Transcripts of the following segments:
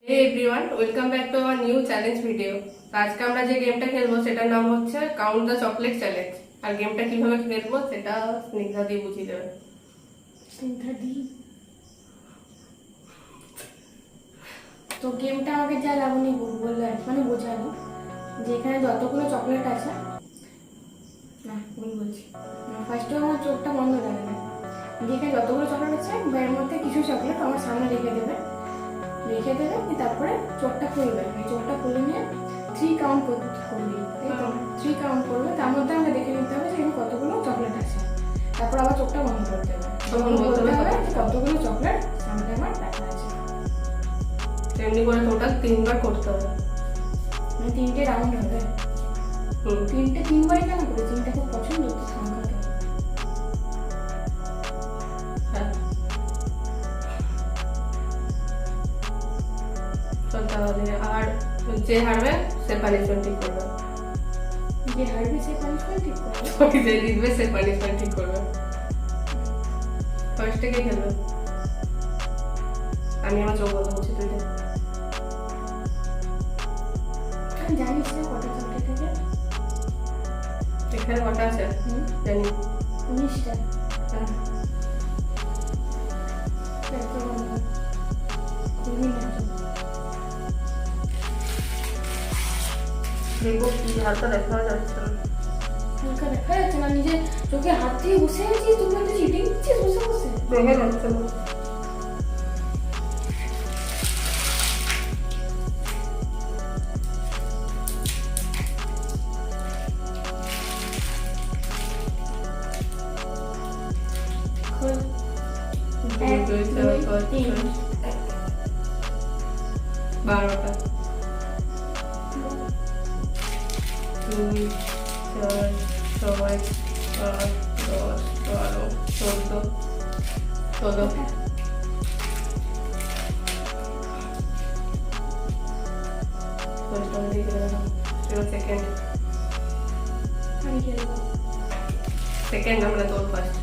Hey everyone, welcome back to our new challenge video. তো আজকে আমরা যে গেমটা খেলবো সেটার নাম হচ্ছে কাউন্ট দ্য চকলেট চ্যালেঞ্জ। আর গেমটা কিভাবে খেলবো সেটা স্নিগ্ধা দিয়ে বুঝিয়ে দেবে। স্নিগ্ধা দি তো গেমটা আমাকে যা লাবণী বললো মানে বোঝালো যে এখানে যতগুলো চকলেট আছে না ভুল বলছি ফার্স্টে আমার চোখটা বন্ধ রাখবে যেখানে যতগুলো চকলেট আছে এর মধ্যে কিছু চকলেট আমার সামনে রেখে দেবে তারপরে চোখটা খুলবে চোখটা খুলে নিয়ে 3 কাউন্ট করবি তাই তো 3 কাউন্ট করবে তার মধ্যে আমরা দেখে নিতে হবে যে কতগুলো চকলেট আছে তারপর আবার চোখটা বন্ধ করতে হবে তখন বলতে হবে কতগুলো চকলেট সামনে আমার রাখা আছে এমনি করে টোটাল 3 বার করতে হবে মানে 3টে রাউন্ড হবে 3 বারই কেন করে 3টা খুব পছন্দ তো সংখ্যাটা তাহলে আর যে হারবে সে পানিশমেন্ট ঠিক করবে যে হারবে সে পানিশমেন্ট ঠিক করবে ওকে যে জিতবে সে পানিশমেন্ট ঠিক করবে ফার্স্টে কে খেলবে আমি আমার চোখ বন্ধ করছি তুই আমি জানিস না কত চকলেট আছে এখানে কটা আছে জানি 19টা হ্যাঁ দেখবো কি হালকা দেখা যাচ্ছে হালকা দেখা যাচ্ছে না নিজে চোখে হাত দিয়ে বসে আছিস তুমি একটা চিটিং দিচ্ছিস বসে বসে দেখা যাচ্ছে না এক, দুই, তিন। 12টা 2 4 6 8 10 12 14 সেকেন্ড আমরা তোর ফার্স্ট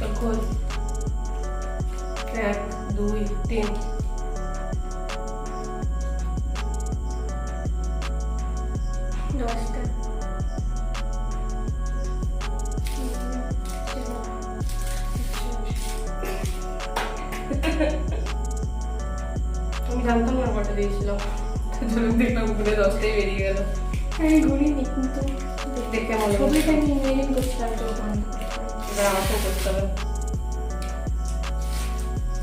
তখন 1 2 3 10টা আমি জানতাম না কটা দিয়েছিলাম যখন দেখলাম ঘুরে 10টাই বেরিয়ে গেল আমি ঘুরিনি কিন্তু দেখে মনে হলো ছবিটা আমি ইমেজিন করছিলাম তো এবার আমাকেও করতে হবে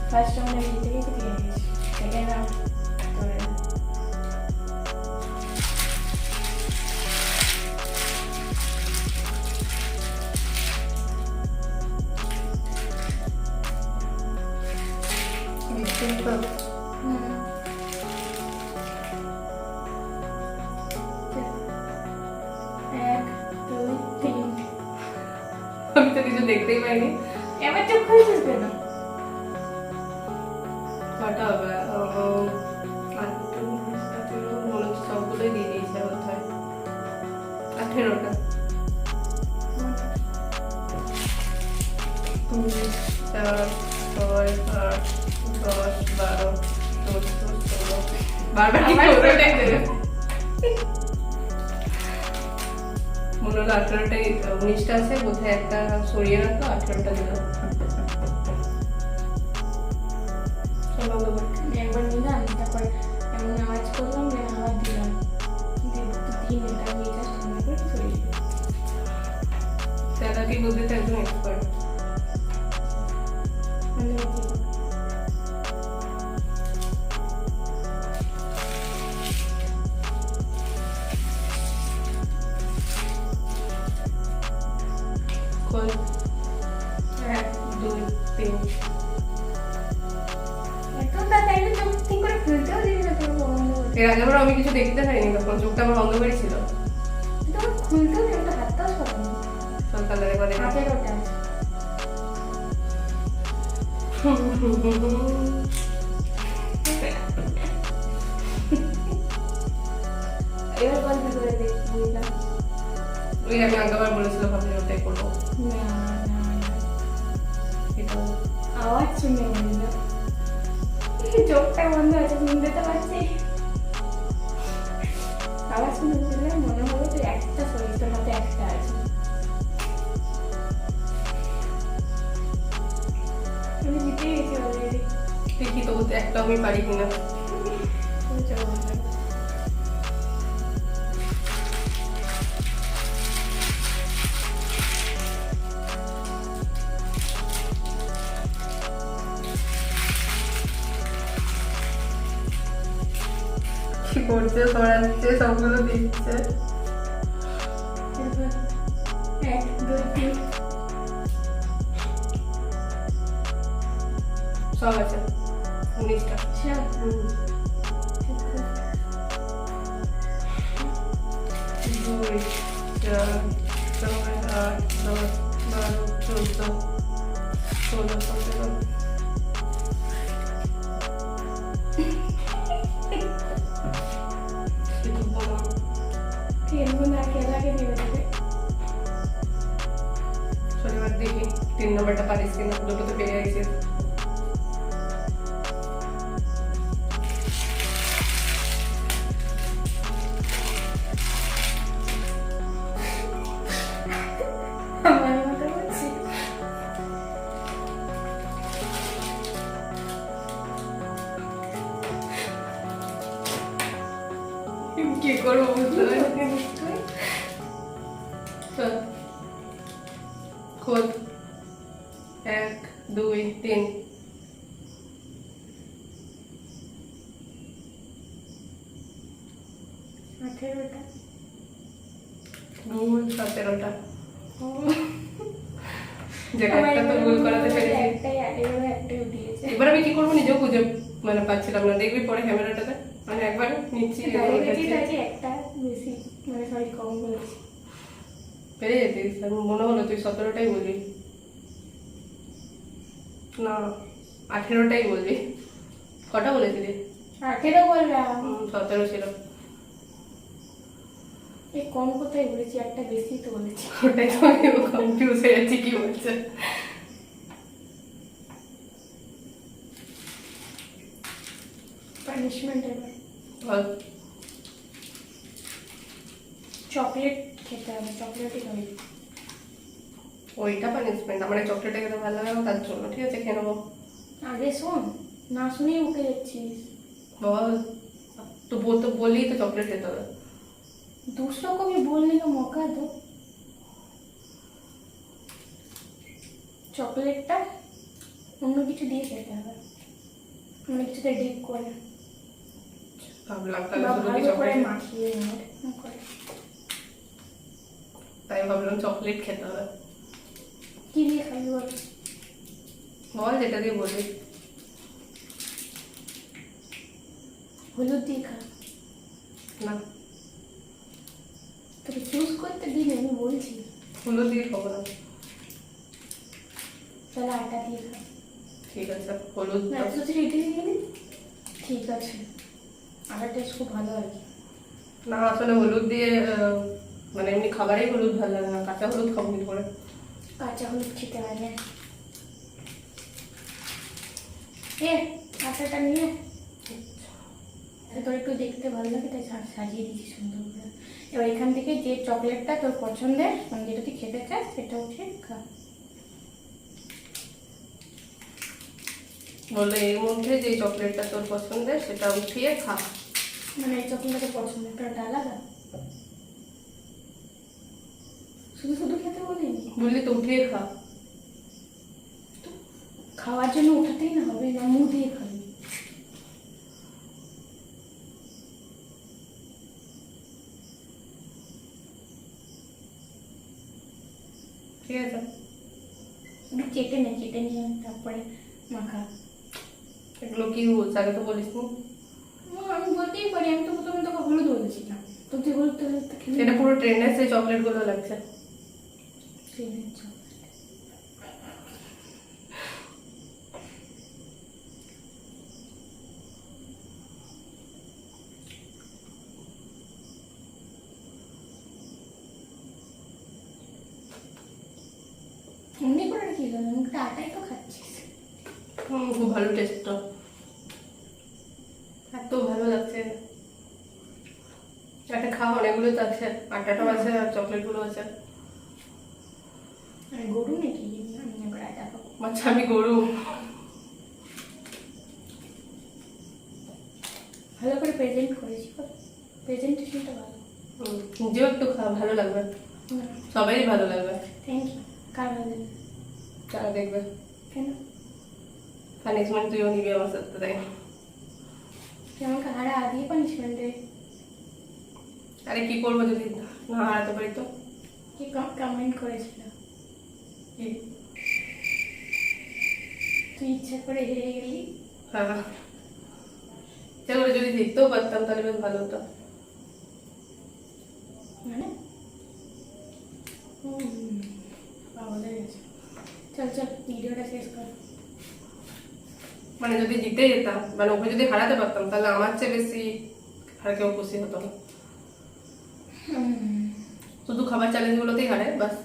ফার্স্ট রাউন্ডে আমি জিতে গেছি সেকেন্ড রাউন্ড করে আমি তো কিছু দেখতেই পাইনি এবার চুপ করেছিস কেন কটা হবে মনে হচ্ছে সবগুলোই দিয়ে দিয়েছে কোথায় 18টা 2 4 6 8 10 12 14 16 বারবার কি করবে মনে হলো 18টাই 19টা আছে বোধহয় একটা সরিয়ে রাখতো 18টা দিল একবার নিলাম তারপর এমন আওয়াজ করলাম যে আবার দিলাম তিন এটা আমি এটা সামনে করে চলে সেটা কি বুদ্ধিতে একদম এক্সপার্ট খোল 1 2 3 এখন তাইলে চোখ ঠিক করে খুলতেও দিবি না তোর বন্ধ করে এর আগে আমি কিছু দেখতে পাইনি তখন চোখটা আমার বন্ধ করে ছিল তোর খুলতেও দিবি একটা হাতটাও সরানো সকালে করে হাতের ওটা এবার বন্ধ করে দেখি ওই আমি আগেবার বলেছিলাম ভাবলি ওটাই করবো। না না না, এটা আওয়াজ শুনে বলি না, চোখটা বন্ধ আছে, শুনতে তো পাচ্ছি। আওয়াজ শুনে বললে মনে হবে তো একটা শরীর, তোর হাতে একটা আছে। আমি জিতে গেছি অলরেডি। দেখি তো একটা আমি পারি কিনা। চলো বন্ধ করো। কি করছে, সরাচ্ছে, সবগুলো দিচ্ছে। এরপর 1 2 3 সব আছে 19টা। সব। দুই, চার, 6, 8, 10, 12, 14, 16, 17। খেলবো না, খেলাকে নেবে দেবে। শনিবার দেখি 3 নম্বরটা পারিস কিনা, দুটো তো পেয়ে গেছিস। আমার মতো বলছি। কি করবো বুঝতে পারছি না। চল খোল, 1 2 3। 18টা। 2 17টা। যেটা একটা তো ভুল করাতে পেরেছি। একটাই 18 একটাই দিয়েছে। এবার আমি কি করবো নিজেও খুঁজে মানে পাচ্ছিলাম না, দেখবি পরে ক্যামেরাটাতে মানে একবার নিচ্ছি ডায়াবেটিস আছে একটা বেশি, মানে সরি কম বলেছি। পেরে যেতিস। আমি মনে হলো তুই 17টাই বলবি, না 18টাই বলবি। কটা বলেছিলি? 18 বললাম। 17 ছিল। এই কম কোথায় বলেছি, একটা বেশি তো বলেছি। ওটাই তো আমি কনফিউজ হয়ে যাচ্ছি কি বলছে। পানিশমেন্ট এবার বল। চকলেট খেতে হবে, চকলেটই খাবি। ওইটা পানিশমেন্ট, আমার এই চকলেটটা খেতে ভালো লাগে না তার জন্য। ঠিক আছে খেয়ে নেবো। আগে শোন, না শুনেই উঠে যাচ্ছিস। বল, তো বললি তো চকলেট খেতে হবে। दूसरों को भी बोलने का मौका दो। চকলেটটা অন্য কিছু দিয়ে খেতে হবে, অন্য কিছুতে ডিপ করে ভাবলাম বা তাহলে শুধু কি ভালো করে চকলেট, মাখিয়ে নেবে করে। তাই ভাবলাম চকলেট খেতে হবে। কি দিয়ে খাবি বল? বল যেটা দিয়ে বলবি। হলুদ দিয়ে খা। না, তোকে চুজ করতে দিন, আমি বলছি। হলুদ দিয়ে খাবো না। তাহলে আটা দিয়ে খা। ঠিক আছে হলুদ না তো তুই এটাই দিয়ে দিন। ঠিক আছে, আটার টেস্ট খুব ভালো আর কি। না আসলে হলুদ দিয়ে মানে এমনি খাবারেই হলুদ ভালো লাগে না, কাঁচা হলুদ খাবো কি করে। কাঁচা হলুদ খেতে হয় না। এ আটাটা নিয়ে তোর একটু দেখতে ভালো লাগে তাই সাজিয়ে দিচ্ছি সুন্দর করে। এবার এখান থেকে যে চকলেটটা তোর পছন্দের, মানে যেটা তুই খেতে চাস সেটা উঠে খা। বললো এর মধ্যে যে চকলেটটা তোর পছন্দের সেটা উঠিয়ে খা। মানে এই চকলেটটা পছন্দ, একটা আলাদা। শুধু শুধু খেতে বলিনি, বললি তো উঠিয়ে খা। খাওয়ার জন্য উঠাতেই না হবে, না মুখ দিয়ে খাবি। ঠিক আছে একটু চেটে নে, চেটে নিয়ে তারপরে মাখা। এগুলো কি রুলস আগে তো বলিস নি। আমি বলতেই পারি, আমি তো প্রথমে তোকে হলুদ বলেছিলাম, তো তুই হলুদ তো খেলে এটা পুরো ট্রেনের সেই চকলেট গুলো লাগছে। ট্রেনের চকলেট। ওটা আটাই তো খাচ্ছিস। খুব ভালো টেস্টটা, এত ভালো লাগছে। একটা খাওয়া অনেকগুলো তো আছে, আটাটাও আছে আর চকলেটগুলো আছে। আমি গরু নাকি আমি এবার আটা খাবো। আচ্ছা আমি গরু। ভালো করে প্রেজেন্ট করেছি, প্রেজেন্টেশনটা ভালো। নিজেও একটু ভালো লাগবে, সবাই ভালো লাগবে। Thank you. কার ভালো লাগবে? যারা দেখবে। কেন? পানিশমেন্ট তুইও নিবি আমার সাথে, তাই? তুই আমাকে হারা দিয়ে পানিশমেন্ট দে। আরে কি করবো যদি না হারাতে পারি তো? কি কমেন্ট করেছিল? কি? তুই ইচ্ছা করে হেরে গেলি। হ্যাঁ, ইচ্ছা করে যদি জিততেও পারতাম তাহলে বেশ ভালো হতো। মানে পাগল হয়ে গেছে। চল চল ভিডিওটা শেষ কর। মানে যদি জিতে যেতাম, মানে ওকে যদি হারাতে পারতাম তাহলে আমার চেয়ে বেশি আর কেউ খুশি হতো না। শুধু খাবার চ্যালেঞ্জগুলোতেই হারে বাস,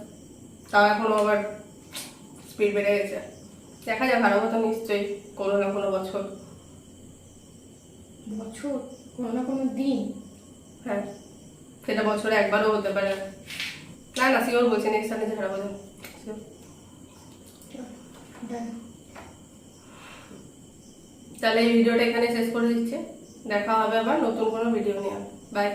তাও এখনো আবার স্পিড বেড়ে গেছে। দেখা যাক, হারাবো তো নিশ্চয়ই কোনো না কোনো বছর। বছর? কোনো না কোনো দিন? হ্যাঁ, সেটা বছরে একবারও হতে পারে। না না, শিওর বলছি নেক্সট টাইমে হারাবো না। Done. তাহলে এই ভিডিওটা এখানে শেষ করে দিচ্ছি। দেখা হবে আবার নতুন কোনো ভিডিও নিয়ে। বাই।